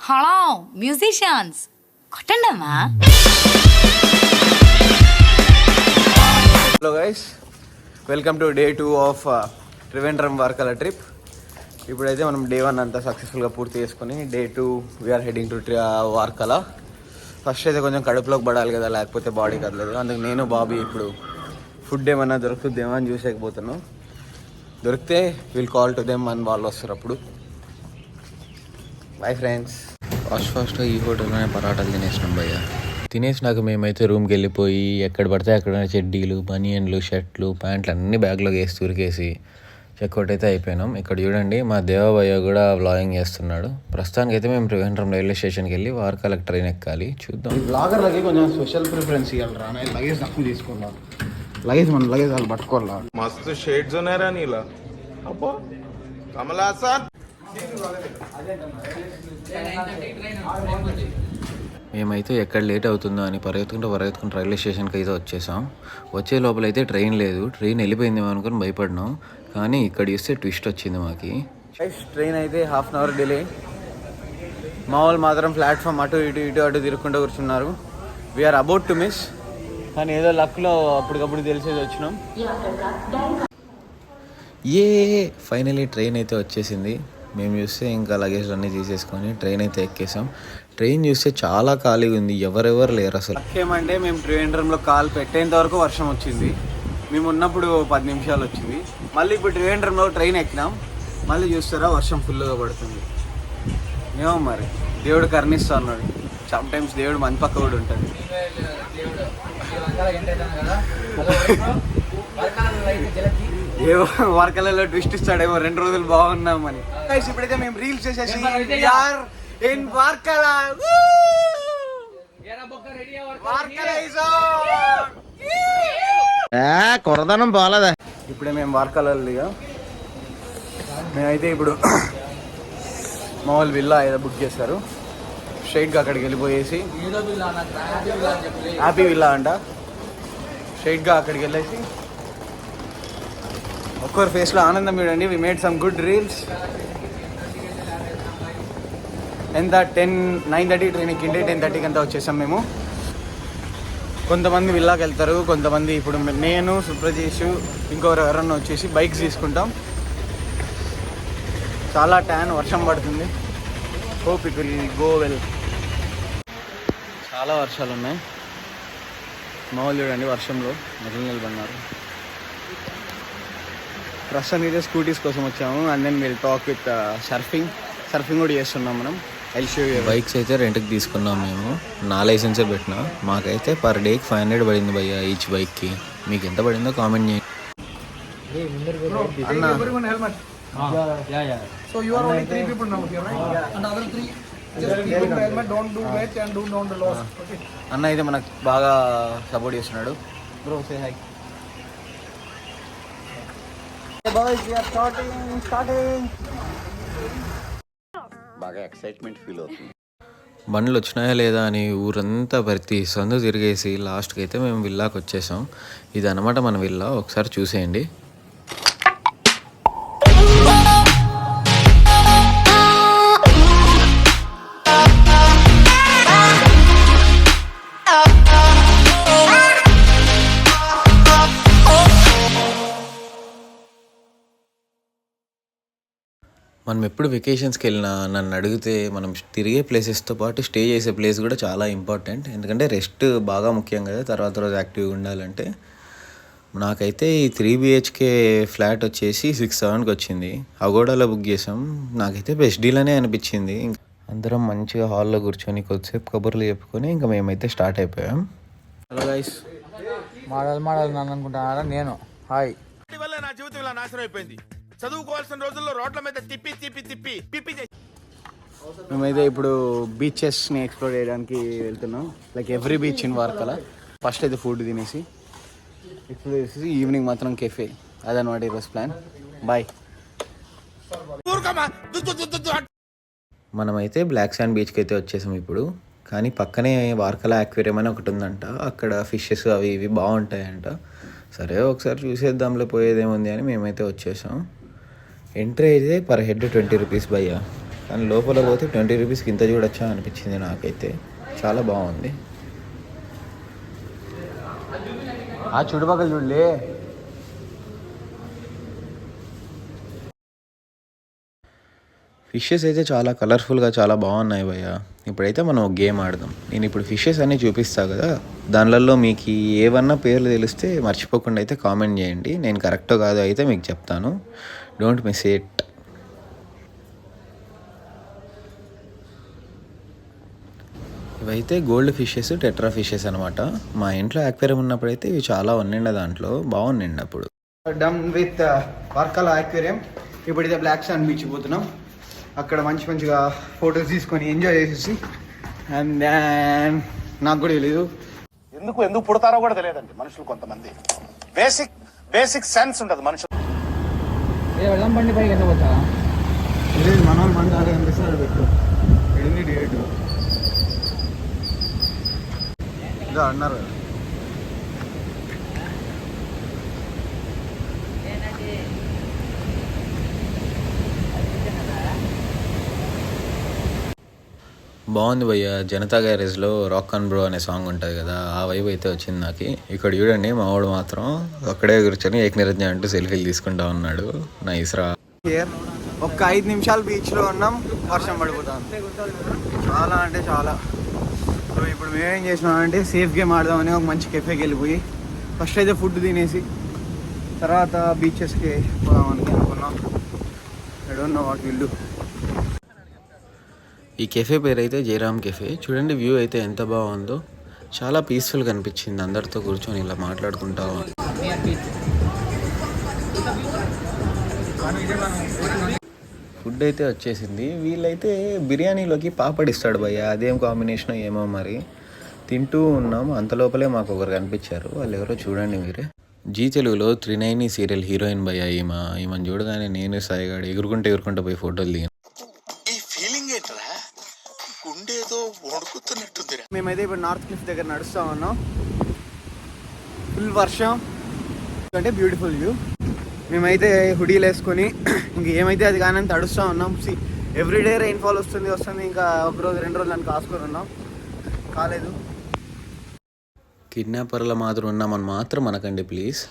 Hello musicians కొట్టండమ్మా. Hello guys, welcome to day 2 of Trivandrum Varkala trip. ఇప్పుడైతే మనం డే 1 అంతా సక్సెస్ఫుల్గా పూర్తి చేసుకొని day 2 we're heading to Varkala. First అయితే కొంచెం కడుపులోకి పడాలి కదా, లేకపోతే బాడీ కదలేదు. అందుకు నేను బాబీ ఇప్పుడు ఫుడ్ ఏమన్నా దొరుకుతుందేమో అని చూసేకపోతున్నాం. దొరికితే విల్ కాల్ టు దెమ్ అని వాళ్ళు వస్తారు అప్పుడు. Bye friends. ఫాస్ట్గా ఈ హోటల్లోనే పరాటాలు తినేసినాం భయ్య. తినేసినాక మేమైతే రూమ్కి వెళ్ళిపోయి ఎక్కడ పడితే అక్కడ చెడ్డీలు, బనియన్లు, షర్ట్లు, ప్యాంట్లు అన్నీ బ్యాగ్లోకి వేసి తురికేసి చెక్అవుట్ అయితే అయిపోయినాం. ఇక్కడ చూడండి మా దేవభయ్య కూడా వ్లాగింగ్ చేస్తున్నాడు. ప్రస్తుతానికి అయితే మేము త్రివేంద్రం రైల్వే స్టేషన్కి వెళ్ళి వార్కలకు ట్రైన్ ఎక్కాలి. చూద్దాం. బ్లాగర్లకి కొంచెం స్పెషల్ ప్రిఫరెన్స్ ఇవ్వాలి రా. లగేజ్ తక్కువ తీసుకున్నాం. లగేజ్ మన లగేజ్ వాళ్ళు పట్టుకోవాలా. మస్తు షేడ్స్ ఉన్నారా నీలా. అబ్బో కమలాసన్. మేమైతే ఎక్కడ లేట్ అవుతుందో అని పరిగెత్తుకుంటూ రైల్వే స్టేషన్కి అయితే వచ్చేసాం. వచ్చే లోపలైతే ట్రైన్ లేదు. ట్రైన్ వెళ్ళిపోయిందేమో అనుకుని భయపడినాం. కానీ ఇక్కడ చూస్తే ట్విస్ట్ వచ్చింది మాకి. ట్రైన్ అయితే హాఫ్ అన్ అవర్ డిలే. మా వాళ్ళు మాత్రం ప్లాట్ఫామ్ అటు అటు తిరుగుకుంటూ కూర్చున్నారు. We're about to miss. కానీ ఏదో లక్లో అప్పటికప్పుడు తెలిసేది వచ్చినాం. ఫైనలీ ట్రైన్ అయితే వచ్చేసింది. మేము చూస్తే ఇంకా లగేజ్ అన్నీ తీసేసుకొని ట్రైన్ అయితే ఎక్కేసాం. ట్రైన్ చూస్తే చాలా ఖాళీగా ఉంది, ఎవరెవరు లేరు అసలు. ఏమంటే మేము త్రివేంద్రంలో కాలు పెట్టేంత వరకు వర్షం వచ్చింది. మేము ఉన్నప్పుడు 10 నిమిషాలు వచ్చింది. మళ్ళీ ఇప్పుడు త్రివేంద్రంలో ట్రైన్ ఎక్కినాం. మళ్ళీ చూస్తారా వర్షం ఫుల్గా పడుతుంది. ఏమో మరి దేవుడు కరుణిస్తా అన్నాడు. సమ్ టైమ్స్ దేవుడు మన పక్క కూడా ఉంటాడు. ఏమో వర్కలలో ట్విస్ట్ ఇస్తాడేమో 2 రోజులు బాగున్నామని. ఇప్పుడైతే మేము రీల్స్ చేసేసి కొరదనం బాలేదా. ఇప్పుడే మేము వార్కలలో మేమైతే ఇప్పుడు మా వాళ్ళు విల్లా ఏదో బుక్ చేశారు. స్ట్రైట్గా అక్కడికి వెళ్ళిపోయేసి హ్యాపీ విల్లా అంట. స్ట్రైట్గా అక్కడికి వెళ్ళేసి ఒక్కరి ఫేస్లో ఆనందం చూడండి. We made some good reels. ఎంత 9:30 ట్రైన్ ఎక్కింటే 10:30కి అంతా వచ్చేసాం మేము. కొంతమంది విల్లాకి వెళ్తారు, కొంతమంది ఇప్పుడు నేను, సుప్రజీష్, ఇంకొకరు ఎవరన్నా వచ్చేసి బైక్స్ తీసుకుంటాం. చాలా ట్యాన్, వర్షం పడుతుంది. Hope it will go well. చాలా వర్షాలు ఉన్నాయి. మామూలు చూడండి వర్షంలో నిలబడినారు. ప్రస్తుతానికి అయితే స్కూటీస్ కోసం వచ్చాము. And then will talk with surfing కూడా చేస్తున్నాం మనం. బైక్స్ అయితే రెంట్కి తీసుకున్నాం మేము. నా లైసెన్సే పెట్టినా. మాకైతే పర్ డేకి 500 పడింది భయ్య ఈచ్ బైక్కి. మీకు ఎంత పడిందో కామెంట్ చేయండి. అన్న అయితే మనకు బాగా సపోర్ట్ చేస్తున్నాడు. బ్రో సే హై. బాగా ఎక్సైట్మెంట్ ఫీల్ అవుతుంది. బండ్లు వచ్చినాయా లేదా అని ఊరంతా ప్రతి సందు తిరిగేసి లాస్ట్కి అయితే మేము విల్లాకి వచ్చేసాం. ఇది అనమాట మన విల్లా. ఒకసారి చూసేయండి. మనం ఎప్పుడు వెకేషన్స్కి వెళ్ళినా నన్ను అడిగితే మనం తిరిగే ప్లేసెస్తో పాటు స్టే చేసే ప్లేస్ కూడా చాలా ఇంపార్టెంట్. ఎందుకంటే రెస్ట్ బాగా ముఖ్యం కదా, తర్వాత రోజు యాక్టివ్గా ఉండాలంటే. నాకైతే ఈ 3 BHK ఫ్లాట్ వచ్చేసి 6,700కి వచ్చింది. అగోడాలో బుక్ చేసాం. నాకైతే బెస్ట్ డీల్ అనే అనిపించింది. అందరం మంచిగా హాల్లో కూర్చొని కొద్దిసేపు కబుర్లు చెప్పుకొని ఇంకా మేమైతే స్టార్ట్ అయిపోయాం. Hello guys. మోడల్ నన్ను అనుకుంటున్నారా? నేను హాయ్. నా జీవితం ఇలా నాశనం అయిపోయింది. చదువుకోవాల్సిన రోజుల్లో రోడ్ల మీద తిప్పి మేమైతే ఇప్పుడు బీచెస్ని ఎక్స్ప్లోర్ చేయడానికి వెళ్తున్నాం. Like every beach in Varkala. First అయితే ఫుడ్ తినేసి ఎక్స్ప్లోర్ చేసేసి ఈవినింగ్ మాత్రం కెఫే. అదనమాట ఈరోజు ప్లాన్. బాయ్. మనమైతే బ్లాక్ శాండ్ బీచ్కి అయితే వచ్చేసాం ఇప్పుడు. కానీ పక్కనే వార్కల అక్వేరియం అని ఒకటి ఉందంట. అక్కడ ఫిషెస్ అవి ఇవి బాగుంటాయంట. సరే ఒకసారి చూసేద్దాంలే, పోయేదేముంది అని మేమైతే వచ్చేసాం. ఎంట్రీ అయితే పర్ హెడ్ 20 రూపీస్ భయ్య. కానీ లోపల పోతే 20 రూపీస్కి ఇంత చూడొచ్చా అనిపించింది నాకైతే. చాలా బాగుంది. ఆ చుట్టుపక్కల చూడలే. ఫిషెస్ అయితే చాలా కలర్ఫుల్గా చాలా బాగున్నాయి భయ్య. ఇప్పుడైతే మనం ఒక గేమ్ ఆడదాం. నేను ఇప్పుడు ఫిషెస్ అన్నీ చూపిస్తా కదా, దానిలలో మీకు ఏవన్నా పేర్లు తెలిస్తే మర్చిపోకుండా అయితే కామెంట్ చేయండి. నేను కరెక్టో కాదో అయితే మీకు చెప్తాను. Don't miss it. ఇవైతే గోల్డ్ ఫిషెస్, టెట్రా ఫిషెస్ అనమాట. మా ఇంట్లో యాక్వేరియం ఉన్నప్పుడైతే ఇవి చాలా ఉన్నిండే, దాంట్లో బాగుండిండి అప్పుడు. డన్ విత్ వర్కల యాక్వేరియం. ఇప్పుడైతే బ్లాక్ సాండ్ బీచ్ పోతున్నాం. అక్కడ మంచిగా ఫొటోస్ తీసుకొని ఎంజాయ్ చేసేసి, అండ్ దెన్ నాకు కూడా తెలియదు ఎందుకు పుడతారో కూడా తెలియదండి మనుషులు. కొంతమంది బేసిక్ సెన్స్ ఉండదు మనుషులు. వెళ్దాం బండి పైకి ఎందుకు వచ్చా? మనం మంది అదే అనిపిస్తుంది. పెట్టు ఎడింది డేట్ ఇంకా అన్నారు. బాగుంది భయ్య. జనతా గ్యారేజ్లో రాక్ అండ్ బ్రో అనే సాంగ్ ఉంటుంది కదా, ఆ వైబ్ అయితే వచ్చింది నాకు. ఇక్కడ చూడండి మా వాడు మాత్రం అక్కడే కూర్చొని ఏకనిరజ్ఞ అంటూ సెల్ఫీలు తీసుకుంటా ఉన్నాడు. నైస్రా. ఒక్క 5 నిమిషాలు బీచ్లో ఉన్నాం, వర్షం పడిపోతాం. చాలా అంటే చాలా. సో ఇప్పుడు మేమేం చేసినామంటే సేఫ్ గేమ్ ఆడదామని ఒక మంచి కెఫేకి వెళ్ళిపోయి ఫస్ట్ అయితే ఫుడ్ తినేసి తర్వాత బీచెస్కి పోదామని అనుకున్నాం. I don't know what will do. ఈ కెఫే పేరు అయితే జయరామ్ కెఫే. చూడండి వ్యూ అయితే ఎంత బాగుందో. చాలా పీస్ఫుల్గా అనిపించింది అందరితో కూర్చొని ఇలా మాట్లాడుకుంటా. ఫుడ్ అయితే వచ్చేసింది. వీళ్ళైతే బిర్యానీలోకి పాపడిస్తాడు భయ్య, అదేం కాంబినేషన్ ఏమో మరి. తింటూ ఉన్నాం, అంత లోపలే మాకు ఒకరు కనిపించారు. వాళ్ళు ఎవరో చూడండి మీరే. జీ తెలుగులో త్రినైని సీరియల్ హీరోయిన్ భయ్య ఈమెను చూడగానే నేను సాయిగాడు ఎగురుకుంటూ పోయి ఫోటోలు దిగాను. మేమైతే ఇప్పుడు నార్త్ క్లిఫ్ దగ్గర నడుస్తూ ఉన్నాం. ఫుల్ వర్షం అంటే బ్యూటిఫుల్ వ్యూ. మేమైతే హుడీలు వేసుకొని ఇంకేమైతే అది కానీ తడుస్తూ ఉన్నాం. ఎవ్రీడే రైన్ఫాల్ వస్తుంది. ఇంకా ఒక రోజు 2 రోజులు అని కాసుకొని ఉన్నాం, కాలేదు. కిడ్నాపర్ల మాత్రం ఉన్నామని మాత్రం అనకండి ప్లీజ్.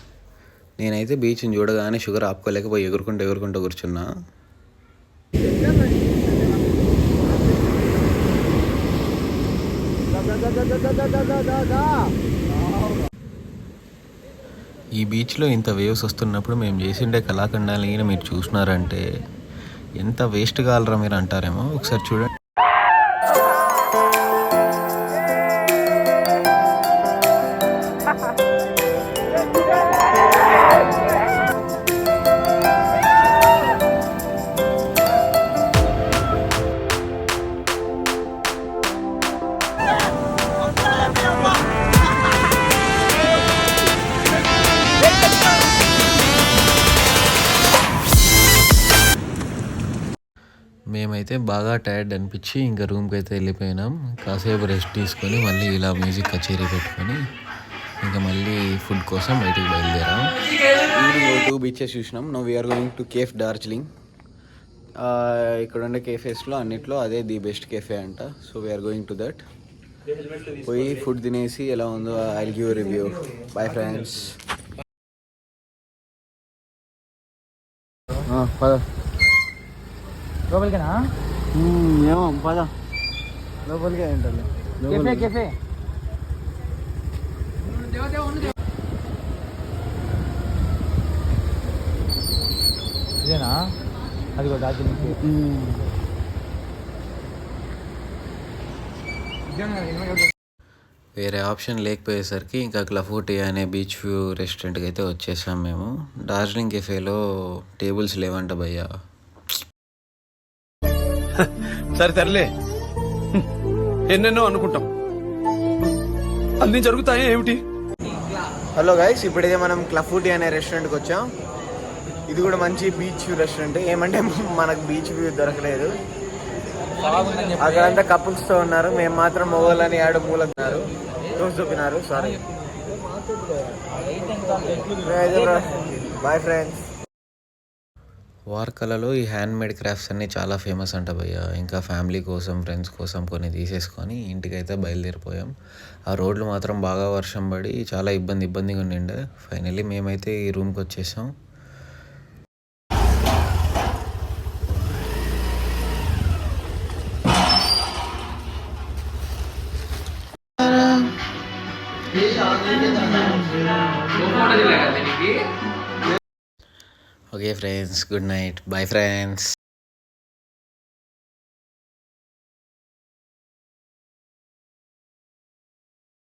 నేనైతే బీచ్ని చూడగానే షుగర్ ఆపుకోలేకపోయి ఎగురుకుంటూ కూర్చున్నా. ఈ బీచ్లో ఇంత వేవ్స్ వస్తున్నప్పుడు మేము చేసిండే కళాఖండాలని మీరు చూసినారంటే ఎంత వేస్ట్ కాలరా మీరు అంటారేమో. ఒకసారి చూడండి. మేమైతే బాగా టైర్డ్ అనిపించి ఇంకా రూమ్కి అయితే వెళ్ళిపోయినాం. కాసేపు రెస్ట్ తీసుకొని మళ్ళీ ఇలా మ్యూజిక్ కచేరీ పెట్టుకొని ఇంకా మళ్ళీ ఫుడ్ కోసం బయటికి బయలుదేరాం. ఈవినింగ్ 2 బీచెస్ చూసినాం. No we're going to cafe Darjeeling. ఇక్కడ ఉండే కేఫేస్లో అన్నిట్లో అదే ది బెస్ట్ కేఫే అంట. So we're going to that. పోయి ఫుడ్ తినేసి ఎలా ఉందో I give review. Bye friends. లోపలికేనా? ఏమో పద లోపలికే ఏంటలే. కెఫే ఇదేనా? అది కూడా డార్జిలింగ్. వేరే ఆప్షన్ లేకపోయేసరికి ఇంకా క్లఫూటీ అనే బీచ్ వ్యూ రెస్టారెంట్కి అయితే వచ్చేసాం మేము. డార్జిలింగ్ కెఫేలో టేబుల్స్ లేవంట భయ్యా. సరే తరలే, ఎన్నెన్నో అనుకుంటాం, అన్ని జరుగుతాయి ఏమిటి? హలో గైస్, ఇప్పుడైతే మనం క్లఫూటీ అనే రెస్టారెంట్కి వచ్చాం. ఇది కూడా మంచి బీచ్ వ్యూ రెస్టారెంట్. ఏమంటే మనకు బీచ్ వ్యూ దొరకలేదు. అక్కడంతా కపుల్స్తో ఉన్నారు. మేము మాత్రం మొగోళ్ళని ఆడు మూలన్నారు, రోజు చూపినారు. సారీ. Bye friends. వార్కలలో ఈ హ్యాండ్మేడ్ క్రాఫ్ట్స్ అన్నీ చాలా ఫేమస్ అంట భయ్య. ఇంకా ఫ్యామిలీ కోసం ఫ్రెండ్స్ కోసం కొన్ని తీసేసుకొని ఇంటికైతే బయలుదేరిపోయాం. ఆ రోడ్లు మాత్రం బాగా వర్షం పడి చాలా ఇబ్బందిగా ఉండిండే. ఫైనల్లీ మేమైతే ఈ రూమ్కి వచ్చేసాం. Okay friends, good night, bye friends.